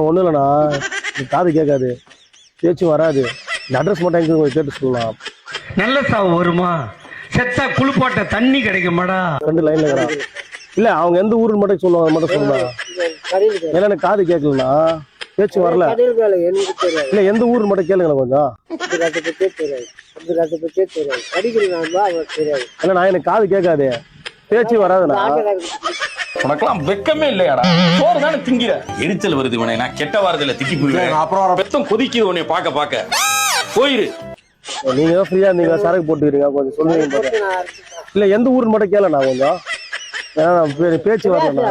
ஒன்றும் இல்லைண்ணா காது கேட்காது, பேச்சு வராது. இந்த அட்ரஸ் மட்டும் எங்க கேட்டு சொல்லலாம். நல்ல சாவு வருமா? செத்தா குளிப்பாட்ட தண்ணி கிடைக்குமாடா? 2 லைன்ல இருக்கிறான். இல்ல அவங்க எந்த ஊருன்னு மட்டும் சொல்லுவாங்க, மட்டும் சொல்லுங்க. ஏன்னா எனக்கு காது கேட்கலண்ணா, பேச்சு வரல. இல்ல எந்த ஊருன்னு மட்டும் கேளுங்க கொஞ்சம். இல்ல நான் எனக்கு காது கேட்காது, பேச்சு வராதுண்ணா. உனக்கெல்லாம் வெக்கமே இல்லையாடா? சோறு தானே திங்கிற. எரிச்சல் வருது உனக்கு. நான் கெட்ட வாரத்துல திக்கி போயிடுவேன். அப்புறம் பெத்தம் கொதிக்குது உன்னை பார்க்க போயிரு. நீங்க தான் ஃப்ரீயா இருந்தீங்க, சரக்கு போட்டுக்கிறீங்க, கொஞ்சம் சொல்லுவீங்க. இல்ல எந்த ஊருன்னு மட்டும் கேளண்ணா கொஞ்சம். பேச்சு வரல.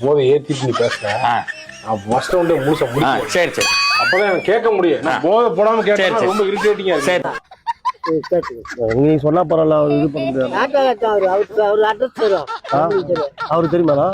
போதை ஏத்திட்டு நீ பேசுற. ஃபர்ஸ்ட் வந்து முழுசா முடியும். சரி சரி, அப்பதான் கேட்க முடியும். நான் போதை போடாம கேட்டா ரொம்ப இரிட்டேட்டிங்கா இருக்கு. நீ சொன்னா பரவாயில்ல, இது பண்ண முடியாது. அவரு தெரியுமாண்ணா?